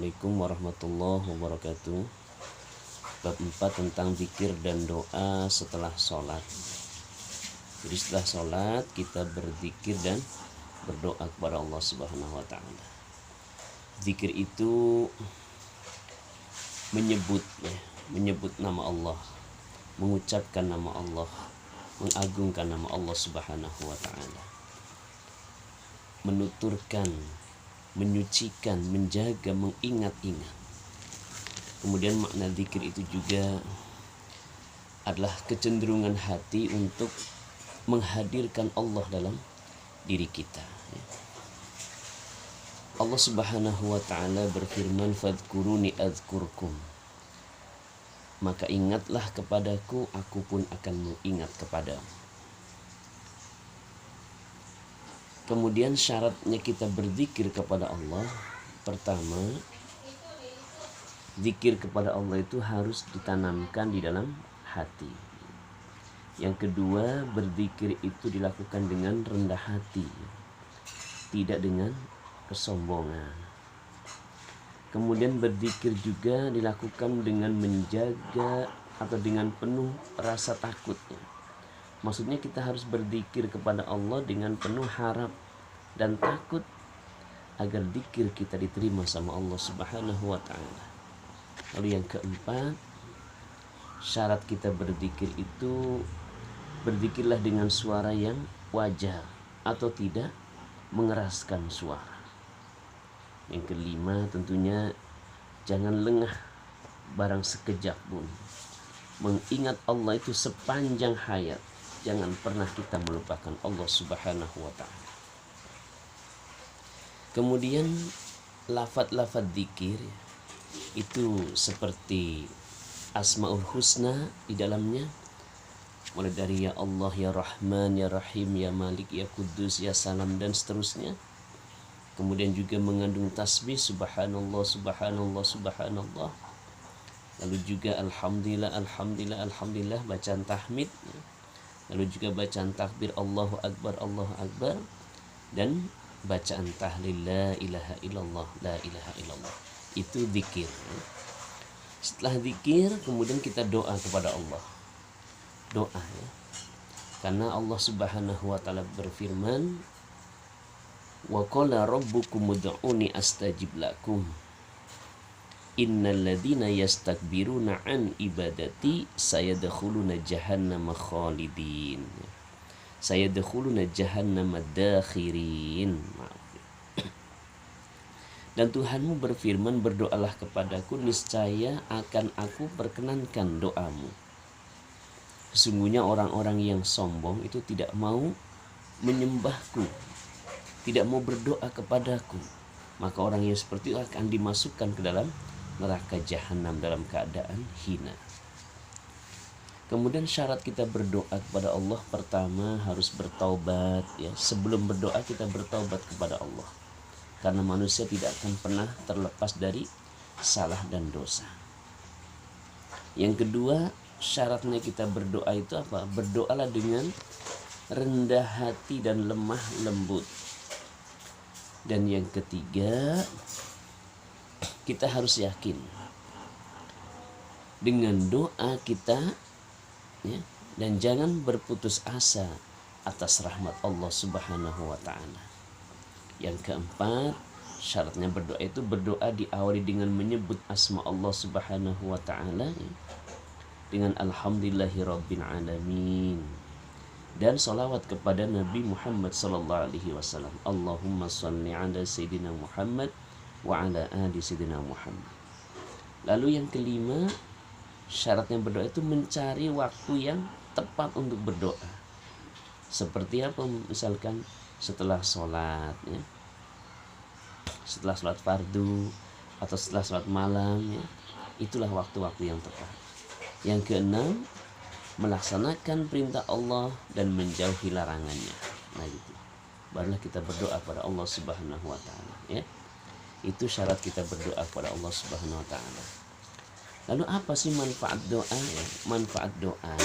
Assalamualaikum warahmatullahi wabarakatuh. Bab 4 tentang zikir dan doa setelah sholat. Jadi setelah sholat kita berzikir dan berdoa kepada Allah Subhanahu wa ta'ala. Zikir itu menyebut nama Allah, mengucapkan nama Allah, mengagungkan nama Allah Subhanahu wa ta'ala, menuturkan, menyucikan, menjaga, mengingat-ingat. Kemudian makna zikir itu juga adalah kecenderungan hati untuk menghadirkan Allah dalam diri kita. Allah Subhanahu wa ta'ala berfirman, fadhkuruni adzkurkum, maka ingatlah kepadaku, aku pun akan mengingat kepadamu. Kemudian syaratnya kita berzikir kepada Allah, pertama, zikir kepada Allah itu harus ditanamkan di dalam hati. Yang kedua, berzikir itu dilakukan dengan rendah hati, tidak dengan kesombongan. Kemudian berzikir juga dilakukan dengan menjaga atau dengan penuh rasa takutnya. Maksudnya kita harus berzikir kepada Allah dengan penuh harap dan takut agar zikir kita diterima sama Allah Subhanahu wa ta'ala. Lalu yang keempat, syarat kita berzikir itu berzikirlah dengan suara yang wajar atau tidak mengeraskan suara. Yang kelima, tentunya jangan lengah barang sekejap pun. Mengingat Allah itu sepanjang hayat. Jangan pernah kita melupakan Allah Subhanahu wa ta'ala. Kemudian lafaz-lafaz zikir itu seperti Asmaul Husna di dalamnya, mulai dari ya Allah, ya Rahman, ya Rahim, ya Malik, ya Kudus, ya Salam, dan seterusnya. Kemudian juga mengandung tasbih subhanallah, subhanallah, subhanallah. Lalu juga alhamdulillah, alhamdulillah, alhamdulillah, bacaan tahmid. Lalu juga bacaan takbir Allahu Akbar, Allahu Akbar, dan bacaan tahlil la ilaha illallah, la ilaha illallah. Itu zikir. Setelah zikir kemudian kita doa kepada Allah. Doa ya. Karena Allah Subhanahu wa ta'ala berfirman, wa qala rabbukum ud'uni astajib lakum. Innal ladzina yastakbiruna an ibadati sayadkhuluna jahannama khalidin. Sayadkhuluna jahannama dakhirin. Dan Tuhanmu berfirman, berdoalah kepadaku, niscaya akan aku perkenankan doamu. Sesungguhnya orang-orang yang sombong itu tidak mau menyembahku, tidak mau berdoa kepadaku, maka orang yang seperti itu akan dimasukkan ke dalam neraka jahanam dalam keadaan hina. Kemudian syarat kita berdoa kepada Allah, pertama harus bertaubat ya. Sebelum berdoa kita bertaubat kepada Allah, karena manusia tidak akan pernah terlepas dari salah dan dosa. Yang kedua, syaratnya kita berdoa itu apa? Berdoalah dengan rendah hati dan lemah lembut. Dan yang ketiga, kita harus yakin dengan doa kita ya, dan jangan berputus asa atas rahmat Allah Subhanahu wa ta'ala. Yang keempat, syaratnya berdoa itu berdoa diawali dengan menyebut asma Allah Subhanahu wa ta'ala ya, dengan alhamdulillahirabbil alamin, dan salawat kepada Nabi Muhammad sallallahu alaihi wasallam. Allahumma shalli ala sayyidina Muhammad wa ala ali sayyidina Muhammad. Lalu yang kelima, syaratnya berdoa itu mencari waktu yang tepat untuk berdoa. Seperti apa? Misalkan setelah sholat ya, setelah sholat fardu atau setelah sholat malam ya, itulah waktu-waktu yang tepat. Yang keenam, melaksanakan perintah Allah dan menjauhi larangannya. Nah itu barulah kita berdoa pada Allah Subhanahu wa ta'ala ya. Itu syarat kita berdoa kepada Allah Subhanahu wa ta'ala. Lalu apa sih manfaat doa ya? Manfaat doa,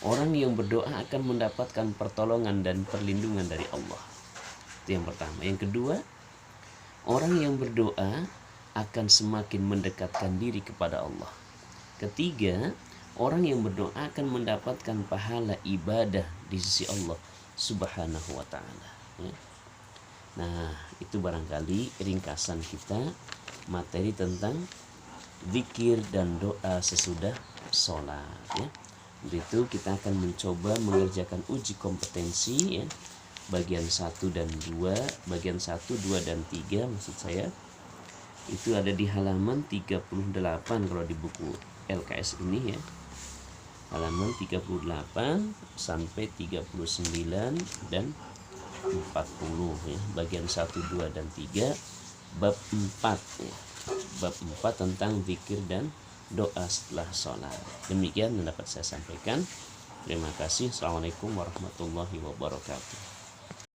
orang yang berdoa akan mendapatkan pertolongan dan perlindungan dari Allah. Itu yang pertama. Yang kedua, orang yang berdoa akan semakin mendekatkan diri kepada Allah. Ketiga, orang yang berdoa akan mendapatkan pahala ibadah di sisi Allah Subhanahu wa taala, ya. Nah, itu barangkali ringkasan kita materi tentang zikir dan doa sesudah sholat, ya. Untuk itu kita akan mencoba mengerjakan uji kompetensi, ya. Bagian 1 dan 2, bagian 1, 2 dan 3 maksud saya. Itu ada di halaman 38 kalau di buku LKS ini, ya. Halaman 38 sampai 39 dan 40, ya. Bagian 1, 2 dan 3 bab 4, ya. Bab 4 tentang zikir dan doa setelah sholat. Demikian yang dapat saya sampaikan. Terima kasih. Assalamualaikum warahmatullahi wabarakatuh.